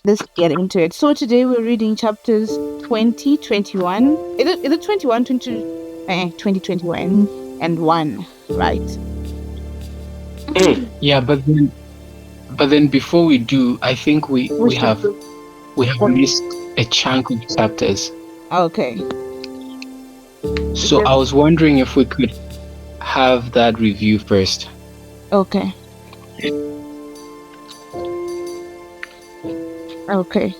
Let's get into it. So today we're reading chapters 20, 21. Is it 21, 20, 2021 and 1, right? Yeah, but then before we do, I think we We we should have do. we have missed a chunk of chapters. Okay. So I was wondering if we could have that review first. Okay. Okay.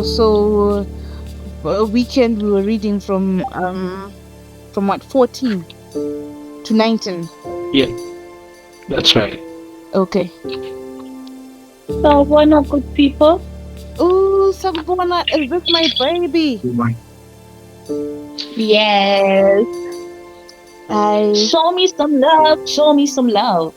So weekend we were reading from what, 14 to 19. Yeah, that's right. Okay. So, one of good people. Oh, Sabona, is this my baby? Yes. Show me some love. Show me some love.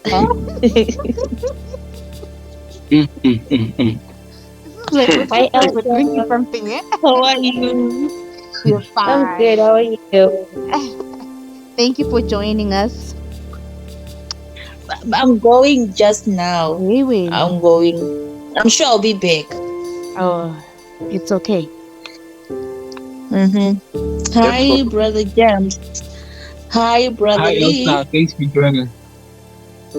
Like Hi, we're drinking Elsa. something, eh? How are you? We're I'm fine. good. How are you? Thank you for joining us. I'm going just now. Really? I'm going. I'm sure I'll be back. Oh, it's okay. Hi, Brother James. Hi, Brother Hi, Lee. Elsa. Thanks for joining.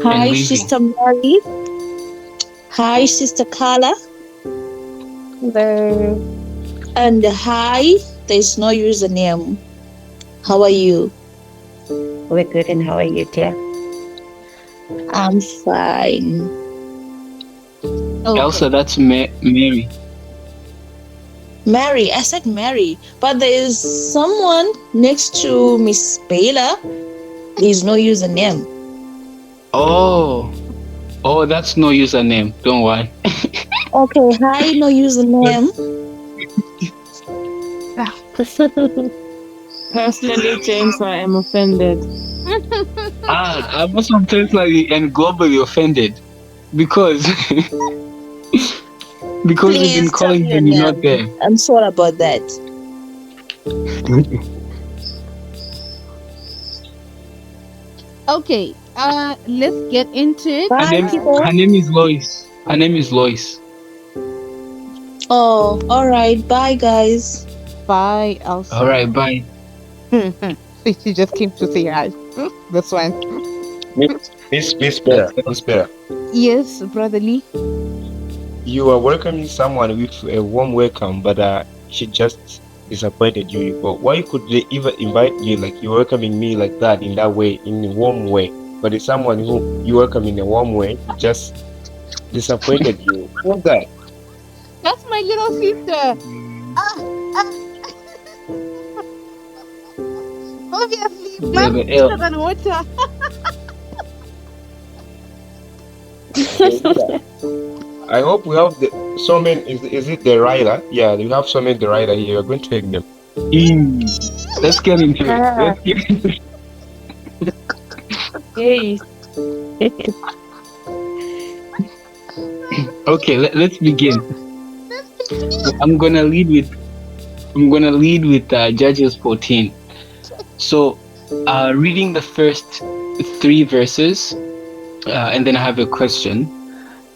Hi, leaving. Sister Mary. Hi, Sister Carla. Hello. And hi, there's no username. How are you? We're good, and how are you, dear? I'm fine. Okay. Elsa, that's Mary. Mary, I said Mary, but there is someone next to Miss Bela. There's no username. Oh, that's no username. Don't worry. Okay, hi, no username. Personally, James, I am offended. I'm also personally and globally offended because we've Please been calling tell you me and your you're not there. name. I'm sorry about that. Okay. Let's get into it. Bye, people. Her name is Lois. Her name is Lois. Oh, all right. Bye, guys. Bye, Elsa. All right, bye. She just came to say hi. This one. Miss Bear. Yes, Brother Lee. You are welcoming someone with a warm welcome, but she just disappointed you. But why could they even invite you like you welcoming me like that in that way, in a warm way? But it's someone who you welcome in a warm way just disappointed you. What's that? That's my little sister. Obviously, blood Brother is L. better than water. I hope we have so many. Is it the rider? Yeah, we have so many the rider here. We're going to take them. Let's get into it. Let's get into it. Yes. Okay, let's begin. I'm gonna lead with Judges 14. So, reading the first 3 verses, and then I have a question.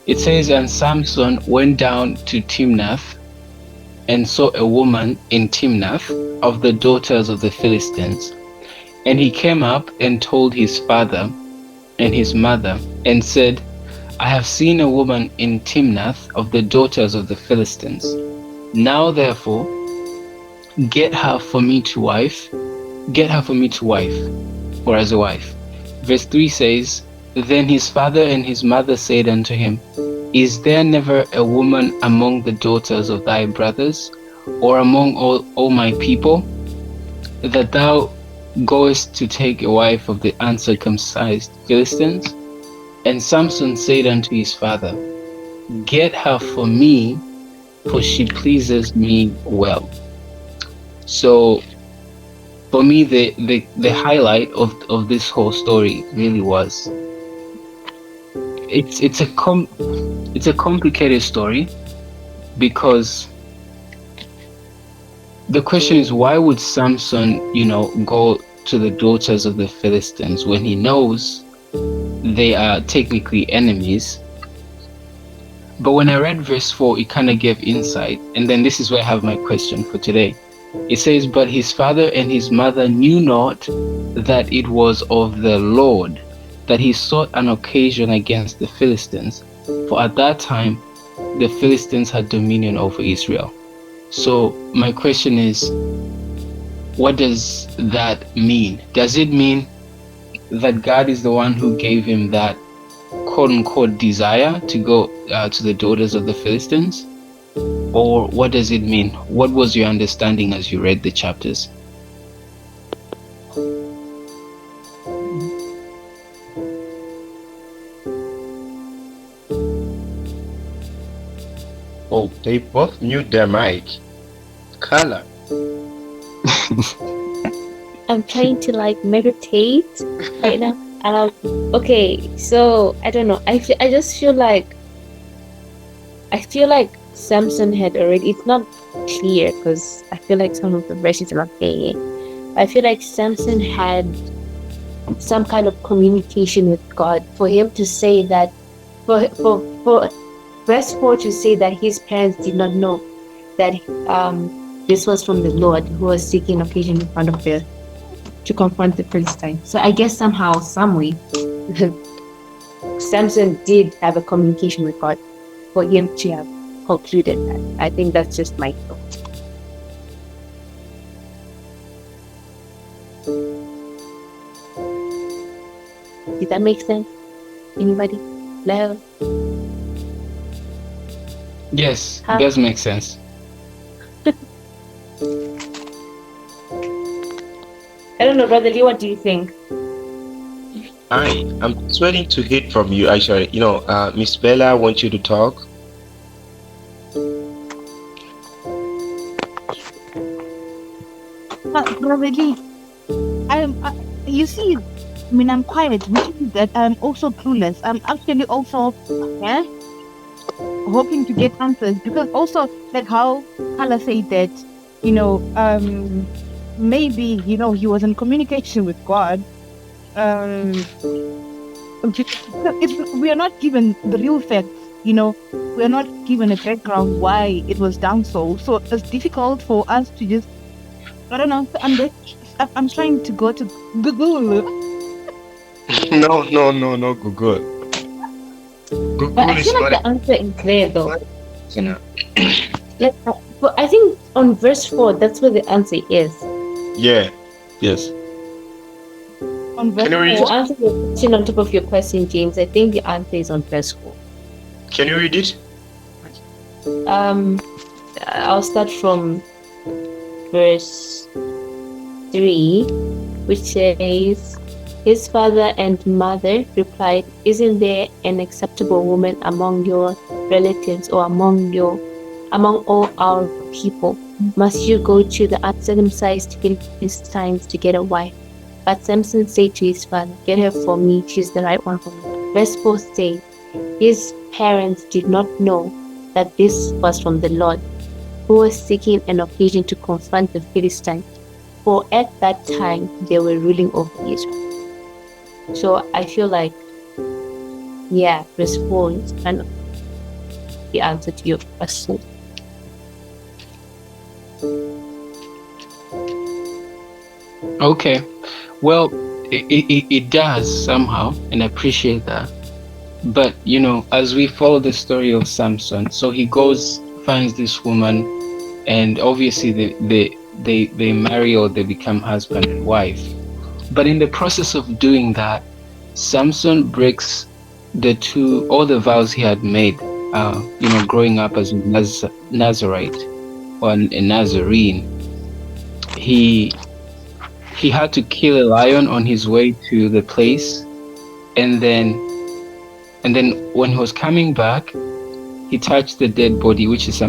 It says, "And Samson went down to Timnath, and saw a woman in Timnath of the daughters of the Philistines. And he came up and told his father and his mother, and said, I have seen a woman in Timnath of the daughters of the Philistines. Now therefore, get her for me to wife, or as a wife." Verse 3 says, "Then his father and his mother said unto him, Is there never a woman among the daughters of thy brothers, or among all my people, that thou goest to take a wife of the uncircumcised Philistines? And Samson said unto his father, Get her for me, for she pleases me well." So for me, the highlight of this whole story really was it's a complicated story, because the question is, why would Samson, go to the daughters of the Philistines when he knows they are technically enemies? But when I read verse 4, it kind of gave insight. And then this is where I have my question for today. It says, "But his father and his mother knew not that it was of the Lord, that he sought an occasion against the Philistines. For at that time, the Philistines had dominion over Israel." So my question is, what does that mean? Does it mean that God is the one who gave him that quote-unquote desire to go to the daughters of the Philistines? Or what does it mean? What was your understanding as you read the chapters? Oh, they both mute their mic. Color. I'm trying to like meditate right now. Okay, so I don't know. I just feel like Samson had already. It's not clear because I feel like some of the verses are not there. I feel like Samson had some kind of communication with God for him to say that for verse 4 to say that his parents did not know that this was from the Lord who was seeking occasion in front of the to confront the Philistine. So I guess somehow, some way, Samson did have a communication with God for him to have concluded that. I think that's just my thought. Did that make sense? Anybody? Hello? Yes, Huh? it does make sense. I don't know, Brother Lee, what do you think? I'm just waiting to hear from you. Actually, Miss Bella, I want you to talk. Brother Lee, you see, I mean, I'm quiet, which means that I'm also clueless. I'm actually also, hoping to get answers, because also, like how Kala said that, maybe, he was in communication with God. We are not given the real facts, we are not given a background why it was done so. So it's difficult for us to just, I don't know, I'm trying to go to Google. No, Google. Google But I is feel like not. the answer is clear though. Yeah. But I think on verse 4, that's where the answer is. Yeah. Yes. On verse Can you read To it? answer the question on top of your question, James, I think the answer is on verse 4. Can you read it? I'll start from verse 3, which says, "His father and mother replied, 'Isn't there an acceptable woman among your relatives or among all our people? Must you go to the uncircumcised Philistines to get a wife?' But Samson said to his father, 'Get her for me, she's the right one for me.'" Verse 4 says, "His parents did not know that this was from the Lord, who was seeking an occasion to confront the Philistines, for at that time they were ruling over Israel." So I feel like, verse 4 is kind of the answer to your question. Okay. Well, it does somehow, and I appreciate that. But as we follow the story of Samson, so he goes, finds this woman, and obviously they marry, or they become husband and wife. But in the process of doing that, Samson breaks all the vows he had made, growing up as a Nazarite or a Nazarene. He had to kill a lion on his way to the place, and then when he was coming back, he touched the dead body, which is a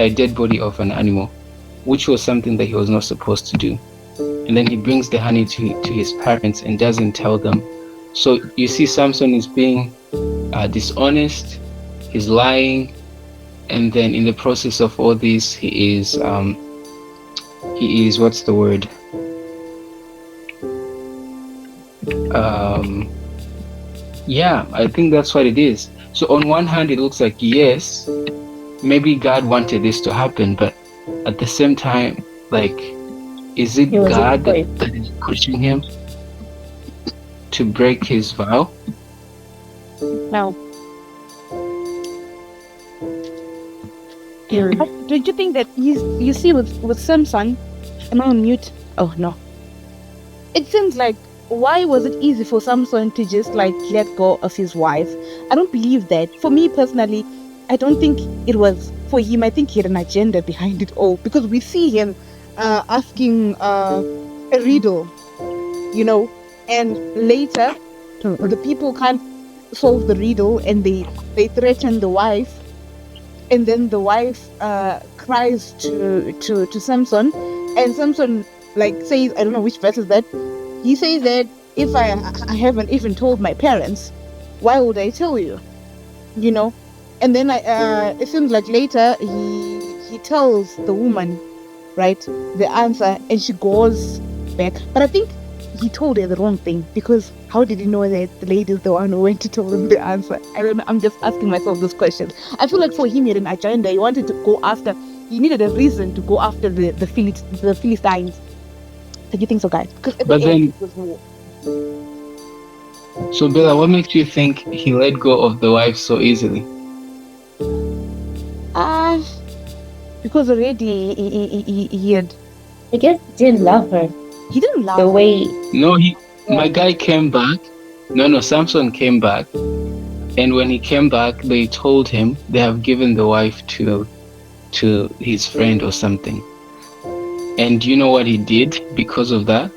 dead body of an animal, which was something that he was not supposed to do. And then he brings the honey to his parents and doesn't tell them. So you see, Samson is being dishonest, he's lying, and then in the process of all this, he is what's the word? I think that's what it is. So on one hand, it looks like yes, maybe God wanted this to happen, but at the same time, like, is it He was God afraid. that is pushing him to break his vow? No. But don't you think that you see with Samson, am I on mute? Oh no. It seems like, why was it easy for Samson to just like let go of his wife? I don't believe that. For me personally, I don't think it was for him. I think he had an agenda behind it all, because we see him asking a riddle, you know, and later the people can't solve the riddle, and they threaten the wife, and then the wife cries to Samson, and Samson like says, I don't know which verse is that. He says that if I haven't even told my parents, why would I tell you? You know, and then it seems like later he tells the woman, right, the answer, and she goes back. But I think he told her the wrong thing, because how did he know that the lady is the one who went to tell him the answer? I don't know. I'm just asking myself those questions. I feel like for him, he had an agenda. He wanted to go after. He needed a reason to go after the Philistines. Do you think so, guys? Because at But the end, then, it was war. so Bella, what makes you think he let go of the wife so easily? Because already he had. I guess he didn't love her He didn't love the her. way. No, my guy came back. No, Samson came back. And when he came back, they told him they have given the wife to his friend or something. And do you know what he did because of that?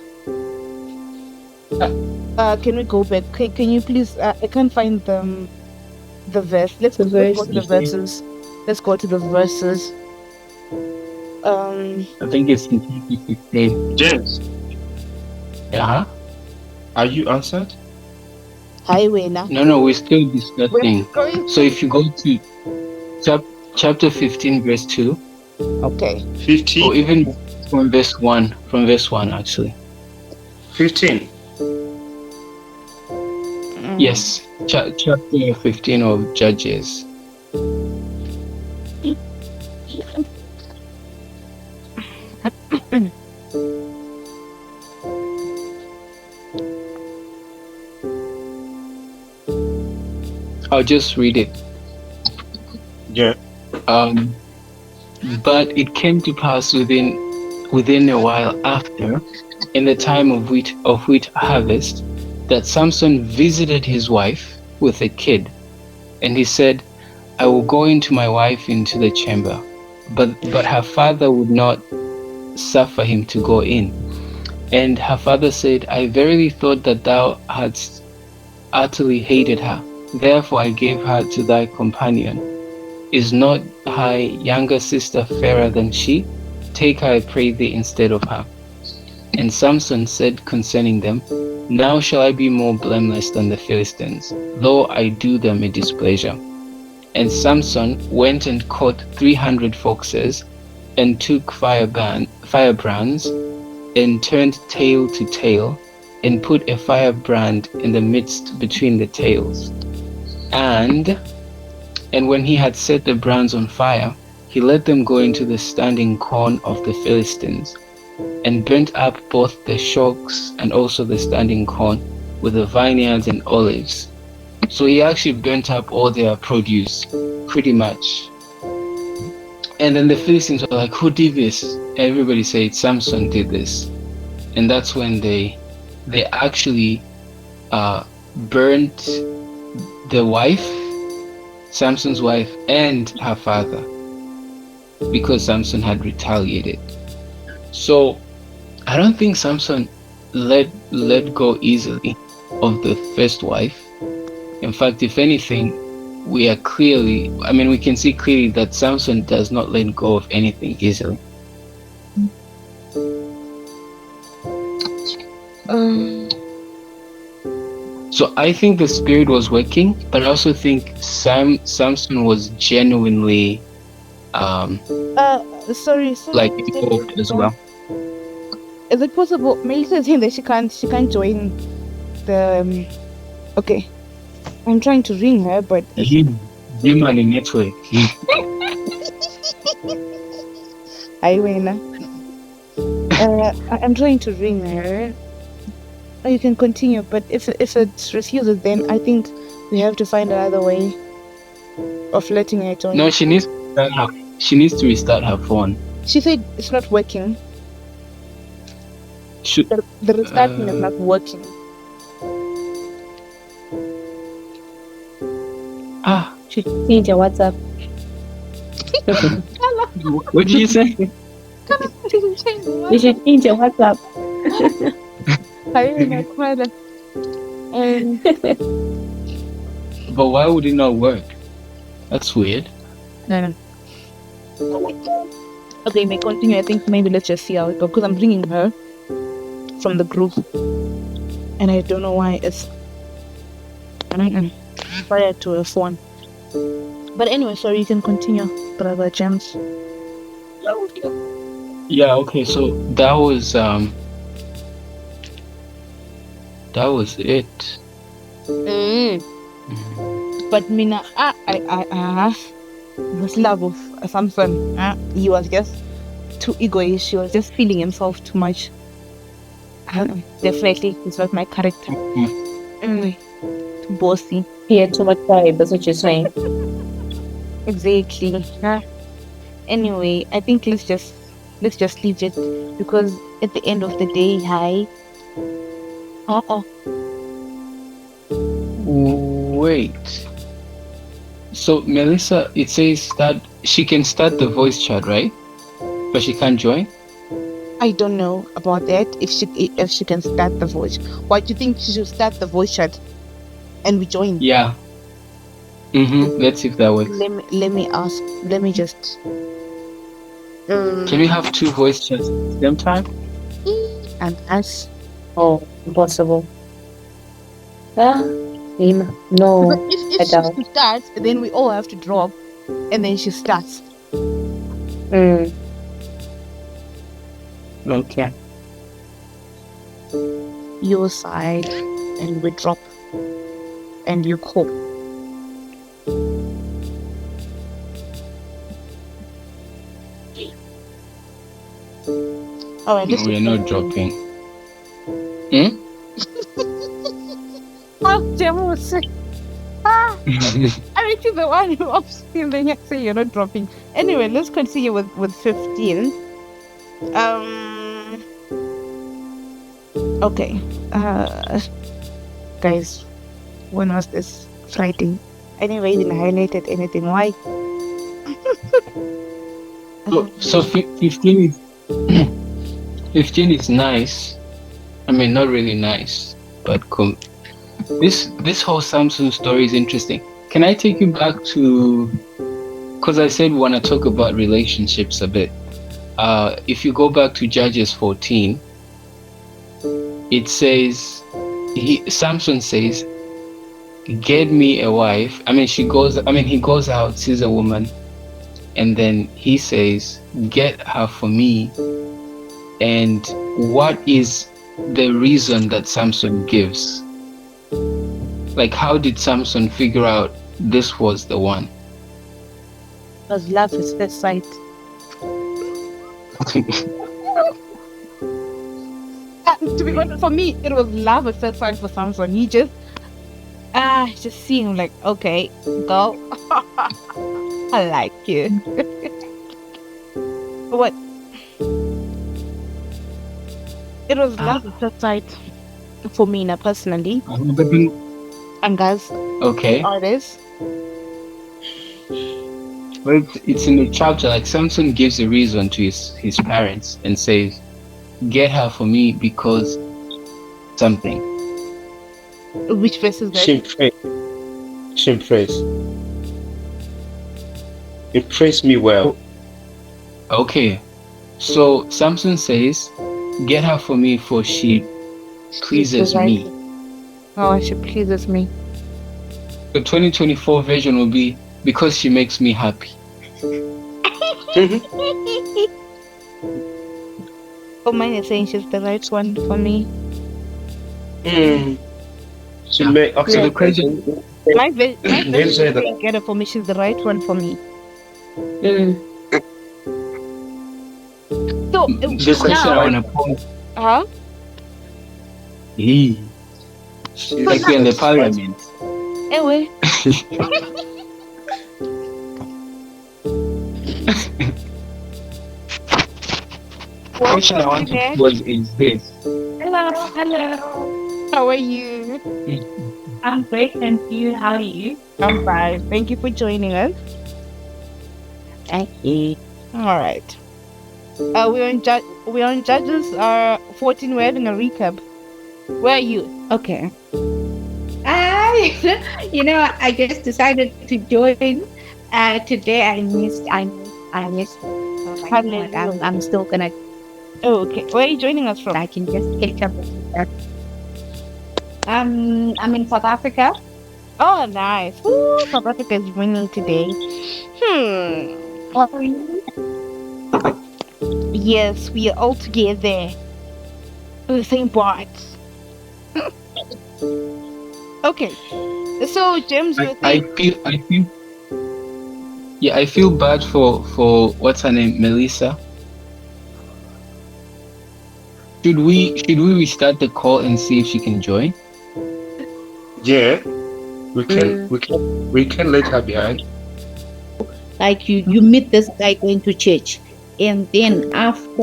Can we go back? Can you please? I can't find the verse. Let's go to the verses. Let's go to the verses. I think it's in chapter 15. James, Yeah. are you answered? Highway now. No, we're still discussing. We're going. So if you go to chapter 15, verse 2, Okay. 15. or even from verse 1, actually. 15. Yes, chapter 15 of Judges. I'll just read it. Yeah. But it came to pass within a while after, in the time of wheat harvest, that Samson visited his wife with a kid, and he said, I will go into my wife into the chamber. But her father would not suffer him to go in. And her father said, I verily thought that thou hadst utterly hated her. Therefore I gave her to thy companion. Is not her younger sister fairer than she? Take her, I pray thee, instead of her. And Samson said concerning them, Now shall I be more blameless than the Philistines, though I do them a displeasure. And Samson went and caught 300 foxes, and took firebrands, and turned tail to tail, and put a firebrand in the midst between the tails. And when he had set the brands on fire, he let them go into the standing corn of the Philistines, and burnt up both the shocks and also the standing corn with the vineyards and olives. So he actually burnt up all their produce, pretty much. And then the Philistines were like, who did this? Everybody said Samson did this. And that's when they actually burnt the wife, Samson's wife, and her father, because Samson had retaliated. So I don't think Samson let go easily of the first wife. In fact, if anything, we can see clearly that Samson does not let go of anything easily. So I think the spirit was working, but I also think Samson was genuinely sorry. like involved as well. Is it possible? Melissa is saying that she can't join the. Okay. I'm trying to ring her, but Human in network. I win. I'm trying to ring her. Oh, you can continue, but if it refuses, then I think we have to find another way of letting her join. No, she needs to restart her phone. She said it's not working. Should, The restarting is not working. Should change your WhatsApp. what did you say? You should change your WhatsApp. But why would it not work? That's weird. No. Okay, may continue. I think maybe let's just see how it goes, because I'm bringing her from the group, and I don't know why it's prior to a phone. But anyway, sorry, you can continue, brother James. Yeah. Okay. So that was it. But Mina, this love of Samson, he was just too egoist. He was just feeling himself too much. Definitely, it's not my character. Anyway, too bossy. He had too much pride. That's what you're saying. Exactly. Anyway, I think let's just leave it, because at the end of the day, Wait. So Melissa, it says that she can start the voice chat, right? But she can't join. I don't know about that. If she can start the voice, why do you think she should start the voice chat and we join? Yeah. Let's see if that works. Let me ask. Let me just. Can we have two voice chats at the same time? And ask. Oh, impossible. No. But if she starts, then we all have to drop, and then she starts. Okay. Your side, and we drop, and you call. Oh, and No, we're not dropping. I think the one who upstream then say you're not dropping. Anyway, let's continue with 15. Okay. Guys, when was this? Friday. Anyway, didn't highlighted anything. Why? So 15 is 15 is nice. I mean, not really nice, but this whole Samson story is interesting. Can I take you back to, because I said we want to talk about relationships a bit. If you go back to Judges 14, it says, Samson says, get me a wife. He goes out, sees a woman, and then he says, get her for me. And what is the reason that Samson gives? Like, how did Samson figure out this was the one? Because love is first sight. To be honest, for me, it was love at first sight for Samson. He just seemed like, okay, go. I like you. What? It was love at first sight for me, now, personally. And guys, Okay. artists. But it's in the chapter, like Samson gives a reason to his parents and says, get her for me because something. Which verse is that? She praise. Impress me well. Okay. So Samson says, get her for me for she pleases me. Oh, she pleases me. The 2024 version will be because she makes me happy. Oh, mine is saying she's the right one for me. She make okay. So the question, My They say version that saying get her for me. She's the right one for me. Mm. So The question I now, want to pose, huh? hey, she's like we're in the parliament. Anyway, Question I want welcome, to Jeanette. pose is this. Hello, hello. How are you? I'm great, and you? How are you? I'm fine. Thank you for joining us. Thank you. All right. We're on Judges 14. We're having a recap. Where are you? Okay. I, I just decided to join. Today I missed. So like, you know what, Hallelujah. I'm still gonna. Oh, okay. Where are you joining us from? I can just catch up with that. I'm in South Africa. Oh, nice. Woo, South Africa is winning today. How are you? Yes, we are all together. The same part. Okay. So, James, you I think? feel, yeah, I feel bad for what's her name, Melissa. Should we restart the call and see if she can join? yeah. Mm. We can let her behind. Like you meet this guy going to church, and then after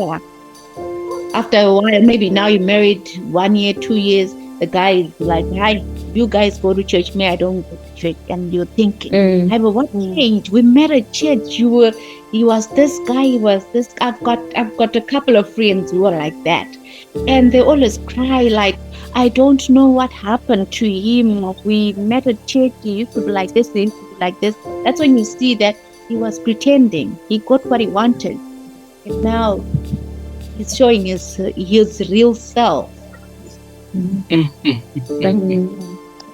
a while, maybe now you're married 1 year, 2 years, the guy is like, hi, you guys go to church, me, I don't go to church. And you're thinking, Mm. hey, but what changed? We met at church. He was this guy, he was this. I've got a couple of friends who are like that. And they always cry like, I don't know what happened to him. We met at church, he used to be like this, he used to be like this. That's when you see that he was pretending. He got what he wanted. And now he's showing his real self.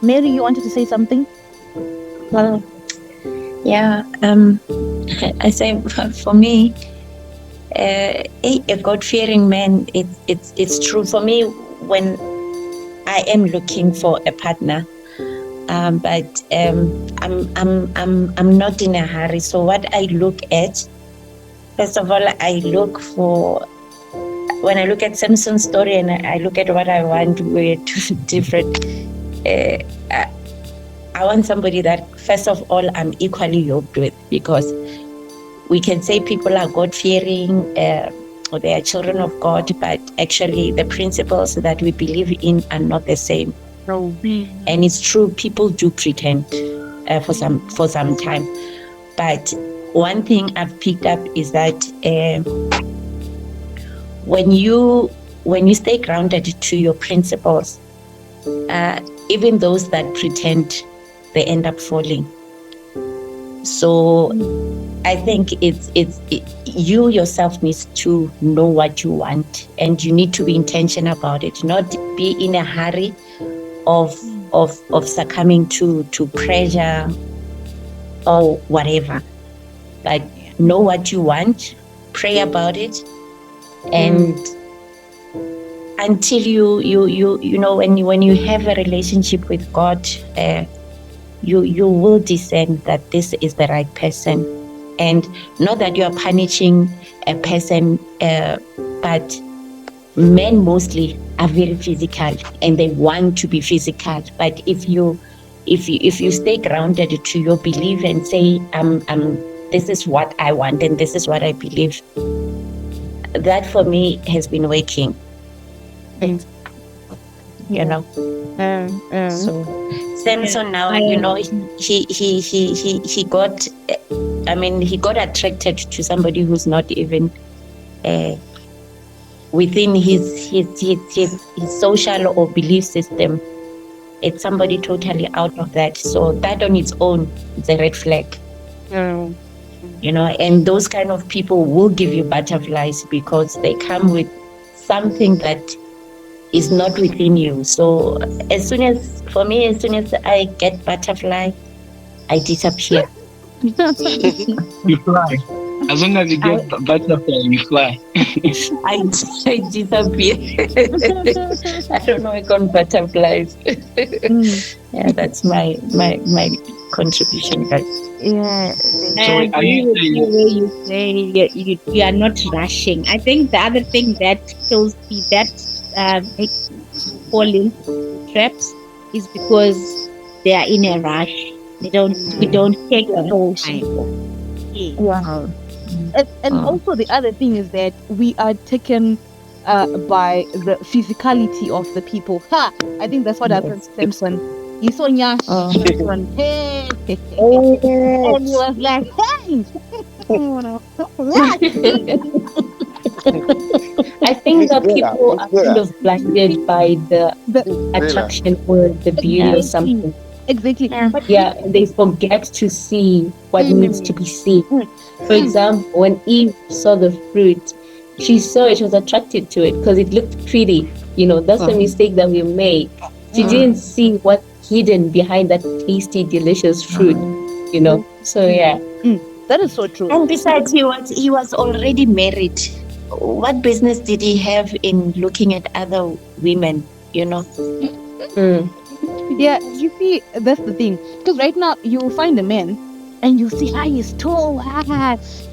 Mary, you wanted to say something? Well, yeah. I say for me, a God-fearing man. It's true for me when I am looking for a partner. But I'm not in a hurry. So what I look at, first of all, I look for. When I look at Samson's story and I look at what I want, we're two different. I want somebody that, first of all, I'm equally yoked with, because we can say people are God-fearing or they are children of God, but actually the principles that we believe in are not the same. And it's true, people do pretend for some time. But one thing I've picked up is that when you stay grounded to your principles, even those that pretend, they end up falling. So I think you yourself needs to know what you want, and you need to be intentional about it, not be in a hurry of succumbing to pressure or whatever. Like, know what you want, pray about it, and until you know, when you have a relationship with God, you will discern that this is the right person. And not that you are punishing a person, but men mostly are very physical and they want to be physical. But if you stay grounded to your belief and say, this is what I want and this is what I believe, that for me has been working. You know. So Samson now, you know, he got, he got attracted to somebody who's not even within his social or belief system. It's somebody totally out of that. So that on its own is a red flag. You know, and those kind of people will give you butterflies because they come with something that is not within you. So as soon as I get butterfly, I disappear. You fly. As long as you I, get butterfly, you fly. I, I disappear. I don't work on butterflies. Mm. Yeah, that's my contribution, guys. Yeah, So I wait, are agree you with you saying where you say you are not rushing. I think the other thing that kills me, that makes people fall into traps, is because they are in a rush. We don't take Yeah. our time. Yeah. Wow. And also the other thing is that we are taken by the physicality of the people. Ha! I think that's what happened to Samson. He saw Nyash Samson. Hey! And he was like, hey! I think that Miss people are kind Vera, of blinded by the The, Vera. attraction or the beauty of exactly. something. Exactly. Yeah. But Yeah, and they forget to see what needs to be seen. For example, when Eve saw the fruit, she saw it, she was attracted to it because it looked pretty. You know, that's the mistake that we make. She didn't see what's hidden behind that tasty, delicious fruit, you know. So yeah. that is so true. And besides, he was already married. What business did he have in looking at other women? You know. Mm. Yeah, you see, that's the thing. Because right now, you find a man and you see, he's tall,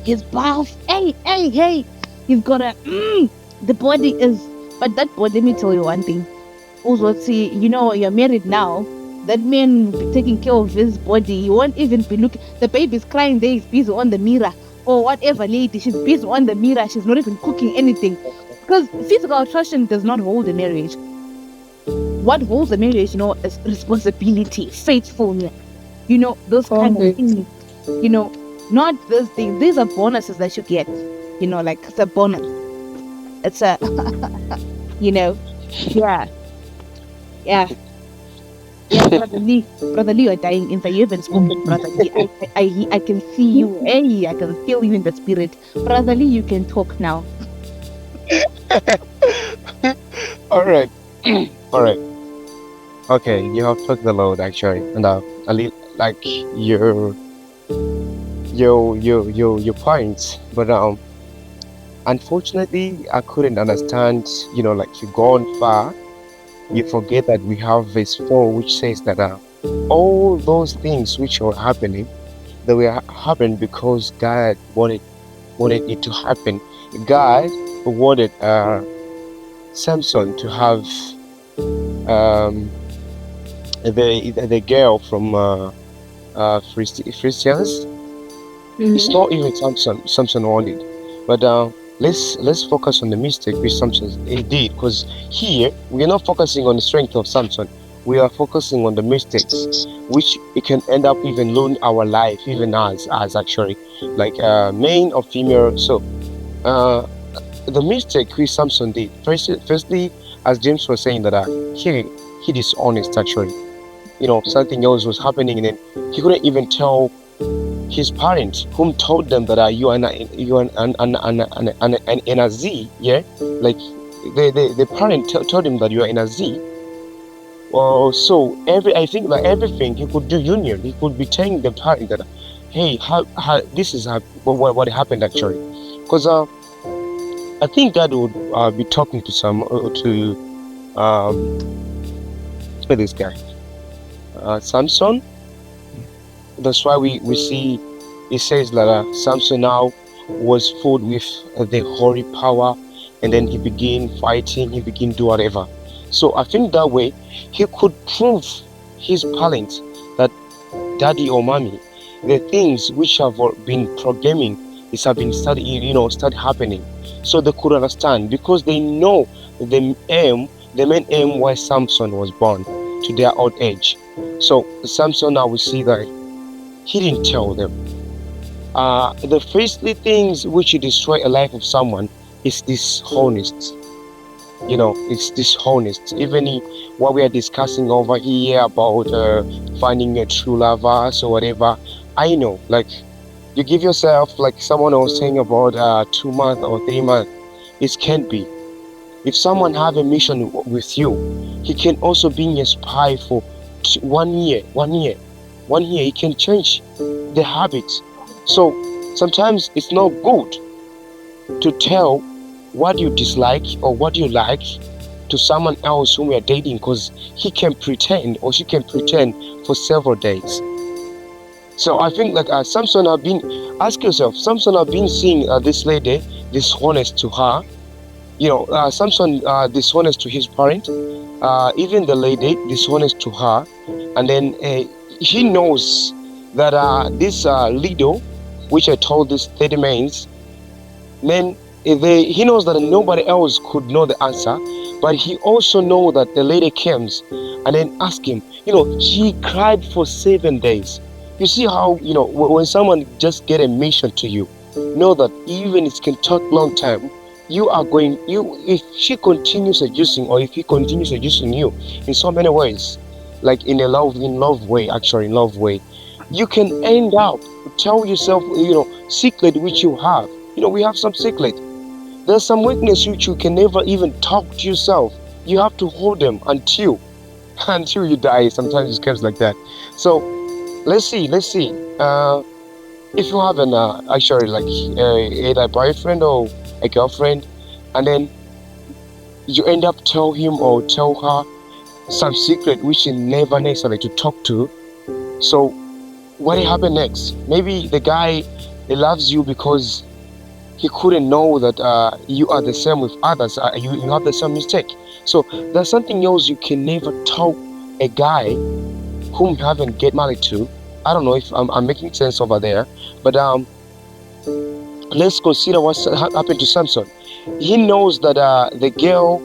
he's buff, hey, he's got the body is, but that body, let me tell you one thing. Also, see, you're married now, that man will be taking care of his body. He won't even be looking, the baby's crying there, he's busy on the mirror, or whatever lady, she's busy on the mirror, she's not even cooking anything. Because physical attraction does not hold a marriage. What holds a marriage, is responsibility, faithfulness, those kind of things, not those things. These are bonuses that you get, like it's a bonus. It's a, yeah, yeah. Yeah, brother Lee, you're dying inside. You haven't spoken, brother Lee. I can see you. Hey, I can feel you in the spirit. Brother Lee, you can talk now. All right. All right. Okay, you have talked a lot actually, and like your points, but unfortunately, I couldn't understand. Like you've gone far. You forget that we have verse 4, which says that all those things which are happening, they were happened because God wanted it to happen. God wanted Samson to have um, the girl from Philistines. It's not even Samson wanted, but let's focus on the mistake which Samson did, because here we are not focusing on the strength of Samson. We are focusing on the mistakes, which it can end up even ruin our life, even as actually, like male or female. So the mistake which Samson did, firstly, as James was saying, that he dishonest actually. Something else was happening, and then he couldn't even tell his parents, whom told them that you are an NZ, yeah, like the parent told him that you are NZ. Well, so I think that everything he could do union, he could be telling the parent that, hey, how this is what happened actually, because I think God would be talking to this guy, Samson. That's why we see it says that Samson now was filled with the holy power, and then he began fighting, he began do whatever. So I think that way he could prove his parents that daddy or mommy, the things which have been programming is have been start happening. So they could understand, because they know the main aim why Samson was born to their old age. So Samson now we see that he didn't tell them. The firstly things which destroy a life of someone is dishonest. It's dishonest. Even what we are discussing over here about finding a true lover or whatever, I know, like, you give yourself, like someone was saying about 2 months or 3 months, it can be. If someone have a mission with you, he can also be a spy for 1 year. 1 year, he can change the habits. So sometimes it's not good to tell what you dislike or what you like to someone else whom you're dating, because he can pretend or she can pretend for several days. So I think like Samson have been, ask yourself, Samson have been seeing this lady dishonest to her. Samson dishonest to his parent, even the lady dishonest to her, and then he knows that this leader, which I told this 30 men, he knows that nobody else could know the answer, but he also know that the lady comes and then ask him. She cried for 7 days. You see how when someone just get a mission to you, know that even it can take long time. If she continues seducing, or if he continues seducing you in so many ways, like in love way, you can end up tell yourself, secret which you have. We have some secret. There's some weakness which you can never even talk to yourself. You have to hold them until you die. Sometimes it comes like that. So let's see. If you have an actually like either a boyfriend or a girlfriend, and then you end up tell him or tell her some secret which you never necessarily to talk to. So what happened next? Maybe the guy, he loves you because he couldn't know that you are the same with others. You have the same mistake. So there's something else you can never tell a guy whom you haven't get married to. I don't know if I'm making sense over there, but let's consider what happened to Samson. He knows that the girl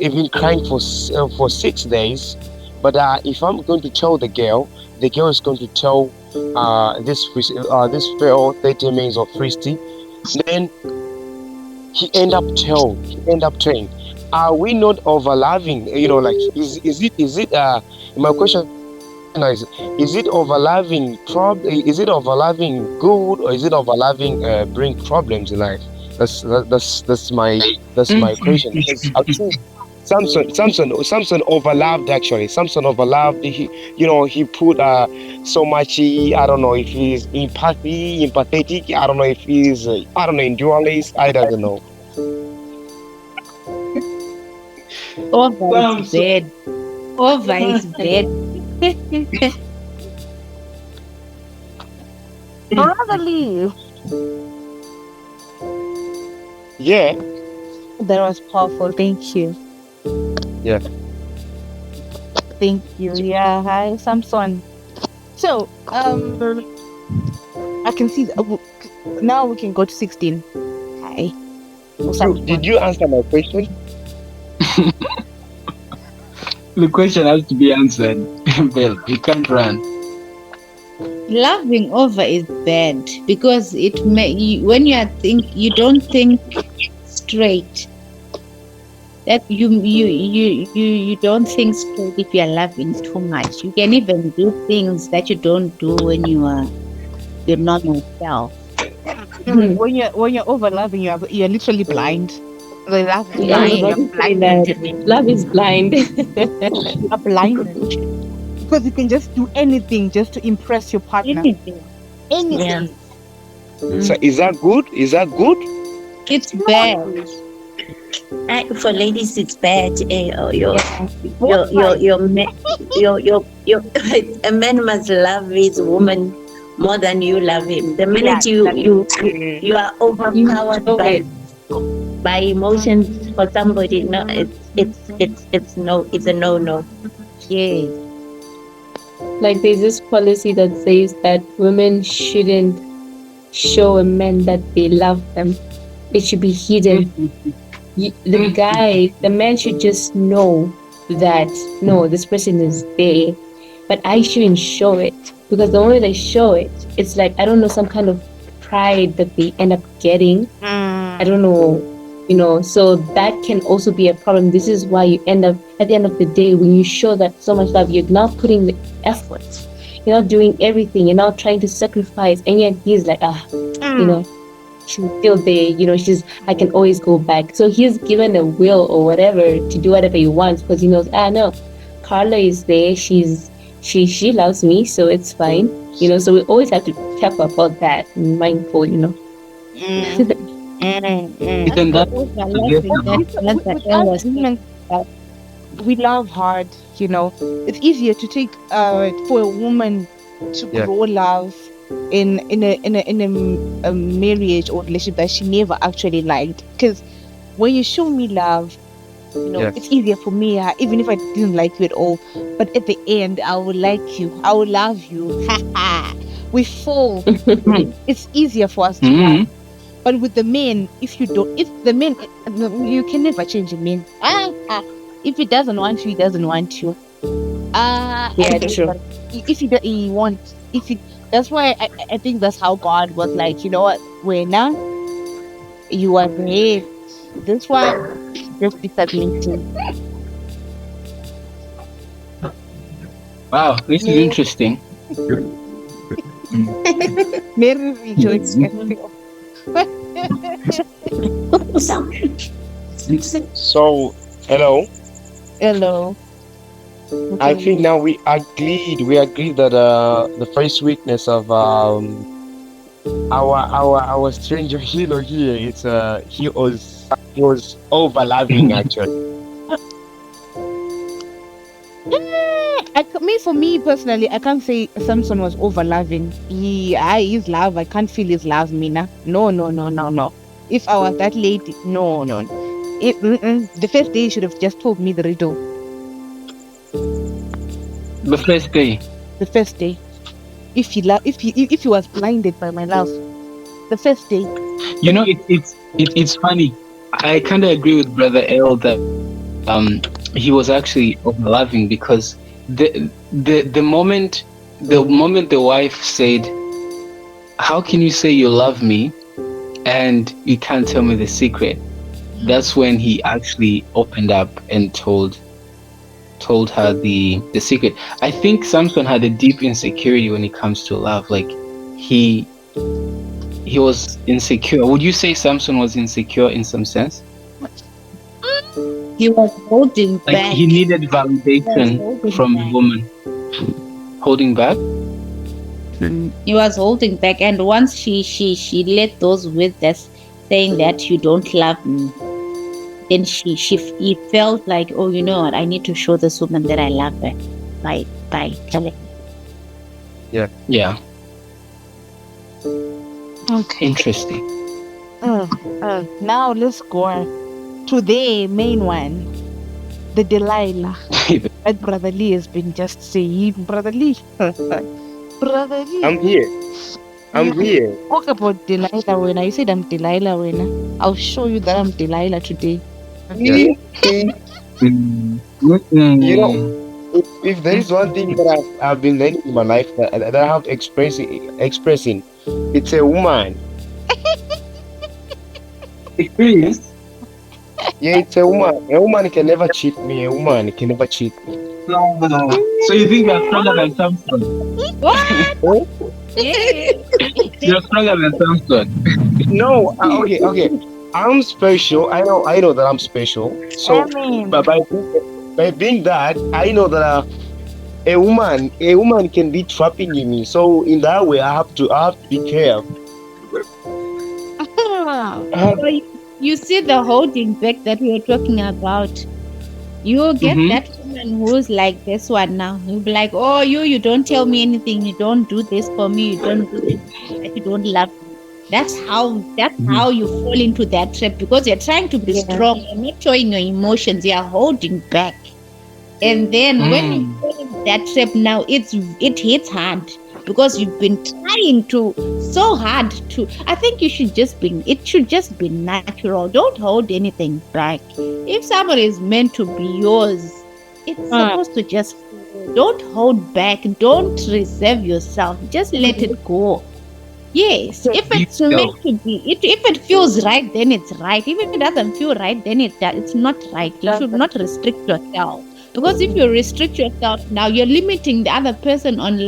has been crying for 6 days, but if I'm going to tell the girl is going to tell this fellow 30 men of Philistine, then he end up telling. Are we not overloving? Is it? My question is it overloving is it overloving good, or is it overloving bring problems in life? That's my question. Because I think Samson overloved actually. Samson overloved. He put so much. I don't know if he's empathetic. I don't know if he's endurance. I don't know. Over is bad. Over is bad. Rather leave. Yeah. That was powerful. Thank you. Yeah. Thank you. Yeah. Hi, Samson. So, I can see now we can go to 16. Hi. Did you answer my question? The question has to be answered. Bill, you can't run. Loving over is bad because when you don't think straight. That you don't think straight if you are loving too much. You can even do things that you don't do when you are your normal self. When you're over loving, you're literally blind. The love is blind. You're blinded. Love is blind. You're blinded because you can just do anything just to impress your partner. Anything. Anything. So is that good? It's bad. For ladies, it's bad. A man must love his woman more than you love him. The minute you are overpowered by emotions for somebody, no, it's a no. Yes. Like there's this policy that says that women shouldn't show a man that they love them. It should be hidden. The man should just know that no, this person is there, but I shouldn't show it, because the moment I show it, it's like, I don't know, some kind of pride that they end up getting. I don't know, so that can also be a problem. This is why you end up at the end of the day, when you show that so much love, you're not putting the effort, you're not doing everything, you're not trying to sacrifice, and yet he's like, she's still there, I can always go back. So he's given a will or whatever to do whatever he wants, because he knows, no, Carla is there, she loves me, so it's fine. So we always have to be careful about that and mindful. Isn't that Overlapping that Mother With Elle us was women, we love hard. It's easier to take for a woman to Yeah. grow love in a marriage or relationship that she never actually liked. Because when you show me love, Yes. it's easier for me, even if I didn't like you at all. But at the end, I will like you. I will love you. We fall. It's easier for us to love. But with the men, if the men, you can never change a man. If he doesn't want you, he doesn't want you. Yeah, true. If he wants, that's why I think that's how God was like, you know what? When now you are the head, this one just be submitting. wow? This is interesting. Mary rejoice. So, hello. Hello. I think now we agreed that the first weakness of our stranger hero here is he was overlapping actually. For me personally, I can't say Samson was over loving. His love, I can't feel his love, Mina. No. If I was that lady, no. The first day he should have just told me the riddle. The first day. The first day, if he was blinded by my love, the first day. It's funny. I kind of agree with Brother L that he was actually overloving, because the moment the wife said, "How can you say you love me and you can't tell me the secret?" That's when he actually opened up and told her the secret. I think Samson had a deep insecurity when it comes to love. Like he was insecure. Would you say Samson was insecure in some sense? he was holding Like back. he needed validation holding from a back. woman. Holding back? He was holding back, and once she let those with us saying that you don't love me, then he felt like, oh, you know what, I need to show this woman that I love her by telling her. Yeah. Okay. Interesting. Now let's go to the main one, the Delilah. That Brother Lee has been just saying. Brother Lee. Brother Lee. I'm here. Talk about Delilah when you said I'm Delilah when I'll show you that I'm Delilah today. Yeah. Mm. You know, if there is one thing that I've been learning in my life that I have expressing, it's a woman. Experience? Yeah, it's a woman. A woman can never cheat me. A woman can never cheat me. So you think you're stronger than Samson? Oh? You're stronger than Samson. No, okay. I'm special. I know that I'm special. So, but by being that, I know that a woman can be trapping in me. So in that way, I have to be careful. So you see the holding back that we were talking about. You get that woman who's like this one now. You'll be like, oh, you don't tell me anything. You don't do this for me. You don't do this. You don't love me. That's how you fall into that trap, because you're trying to be strong. You're not showing your emotions. You're holding back. And then when you fall into that trap now, it hits hard, because you've been trying so hard to. I think it should just be natural. Don't hold anything back. If somebody is meant to be yours, it's supposed to just flow. Don't hold back. Don't reserve yourself. Just let it go. Yes, if it's meant to be, if it feels right, then it's right. If it doesn't feel right, then it's not right. You should not restrict yourself, because if you restrict yourself now, you're limiting the other person on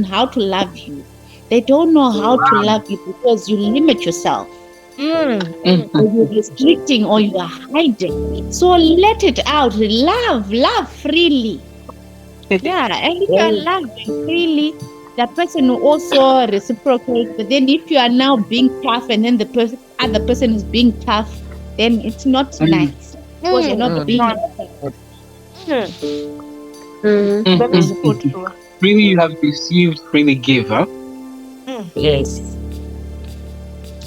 how to love you. They don't know how to love you because you limit yourself. Or you're restricting, or you are hiding. So let it out. Love freely. Yeah, and if you are loving freely, that person will also reciprocate. But then if you are now being tough and then the other person is being tough, then it's not nice because you're not being. That is so true. Freely you have received, freely give, huh? Yes.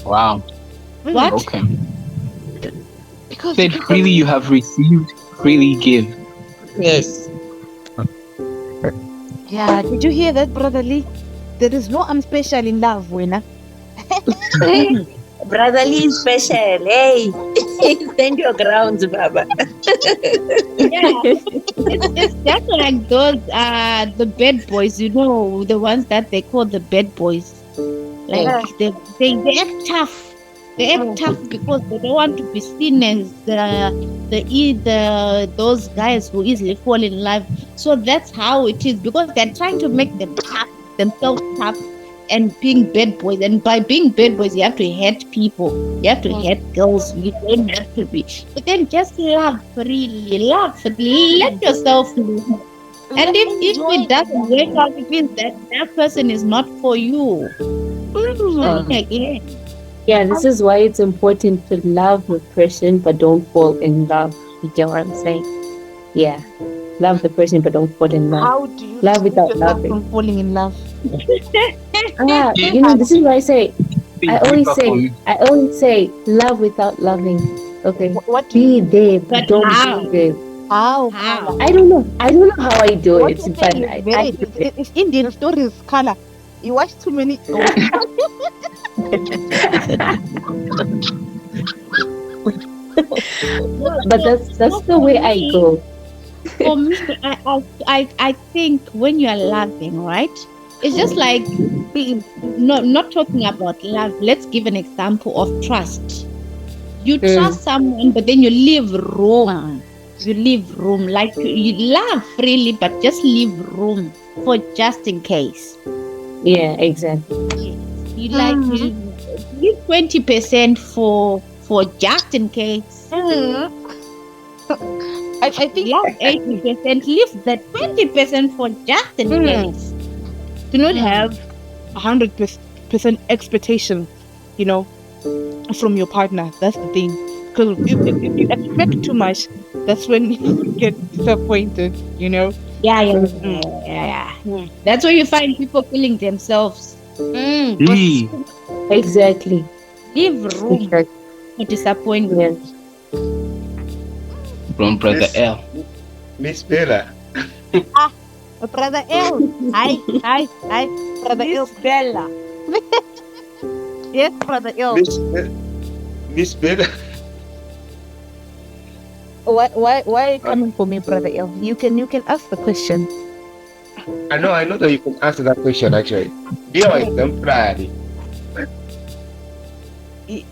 Wow. What? Okay. Because Said freely you have received, freely give. Yes. yeah, did you hear that, Brother Lee? There is no I'm special in love, winner. Brotherly is special. Hey, stand your grounds, Baba. Yeah, it's just like those the bad boys, you know, the ones that they call the bad boys. Like they act tough. They act tough because they don't want to be seen as those guys who easily fall in love. So that's how it is because they're trying to make themselves tough and being bad boys. And by being bad boys, you have to hate people. You have to hate girls. You don't have to be. But then just love freely. Love freely. Let yourself live. And if it doesn't work out, it means that person is not for you. Again. Yeah, this is why it's important to love the person but don't fall in love. You get what I'm saying? Yeah. Love the person but don't fall in love. How do you Love stop without yourself loving. from falling in love? You know, this is why I always say love without loving. Okay. What do Be there But but don't how? be there. How? How? I don't know how I do What it, you but say is very, it's Indian stories, color. You watch too many. but that's the way I go. For me, I think when you are loving, right? It's just like not talking about love. Let's give an example of trust. You trust someone, but then you leave room. You leave room, like you love freely, but just leave room for just in case. Yeah, exactly. You like you leave 20% for just in case. I think Love 80%, leave the 20% for just in case. do not have 100% expectation, you know, from your partner. That's the thing. Because if you expect too much, that's when you get disappointed, you know. Yeah. That's where you find people killing themselves. Exactly. Leave room for disappointment. From Brother L. Miss Bella. Brother L. Hi, Brother L. Bella. Yes, Brother L. Miss Bella. Why are you coming for me, Brother L? You can ask the question. I know that you can answer that question actually. Dio è temporary.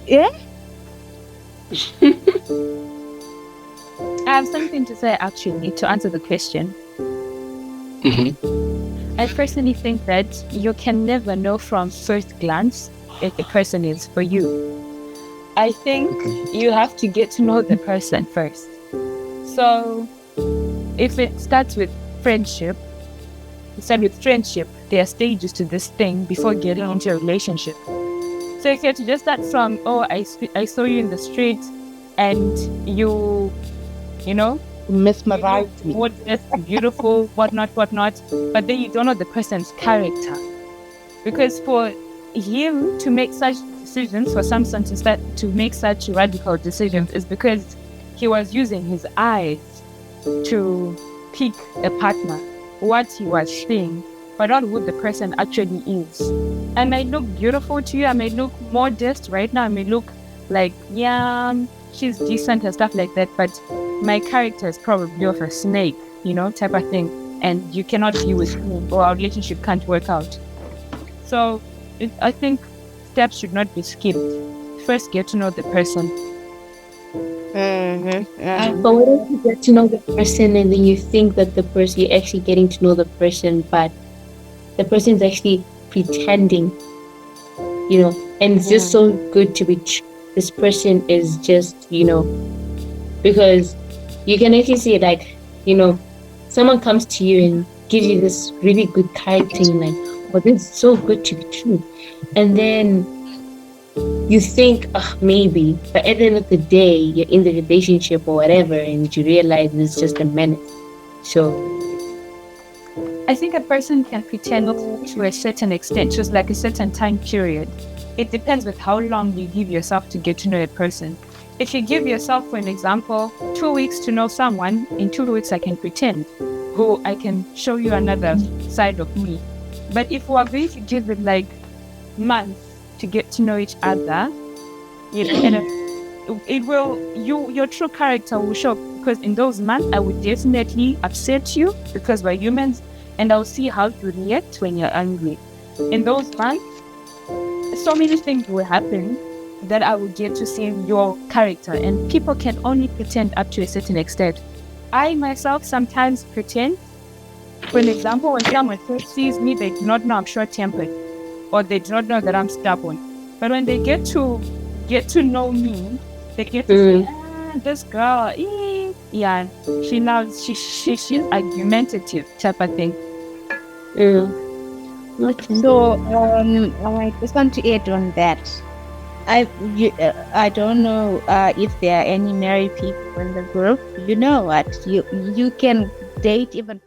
Yeah? I have something to say actually to answer the question. I personally think that you can never know from first glance if a person is for you. I think you have to get to know the person first. So if it starts with friendship, there are stages to this thing before getting into a relationship. So if you have to just start from, I saw you in the street and you know, Mesmerized me. what is beautiful, whatnot, but then you don't know the person's character. Because for him to make such decisions, for Samson to start to make such radical decisions, is because he was using his eyes to pick a partner, what he was seeing, but not who the person actually is. I may look beautiful to you, I may look modest right now, I may look like, yeah, she's decent and stuff like that, but my character is probably of a snake, type of thing, and you cannot be with me, or our relationship can't work out. So I think steps should not be skipped. First, get to know the person. But what if you get to know the person and then you think that you're actually getting to know the person, but the person is actually pretending, and it's just so good to be this person is just, because you can actually see like, someone comes to you and gives you this really good character and like, but it's so good to be true. And then you think, maybe, but at the end of the day, you're in the relationship or whatever, and you realize it's just a menace. So, I think a person can pretend to a certain extent, just like a certain time period. It depends with how long you give yourself to get to know a person. If you give yourself, for an example, 2 weeks to know someone, in 2 weeks I can pretend, who I can show you another side of me. But if we are going to give it like months to get to know each other, and it will, your true character will show, because in those months I would definitely upset you because we're humans, and I'll see how you react when you're angry. In those months, so many things will happen that I will get to see your character, and people can only pretend up to a certain extent. I myself sometimes pretend. For an example, when someone first sees me, they do not know I'm short-tempered, or they do not know that I'm stubborn. But when they get to know me, they get to say, this girl, yeah, she's argumentative type of thing. okay. So I just want to add on that. I don't know if there are any married people in the group. You know what? You can date even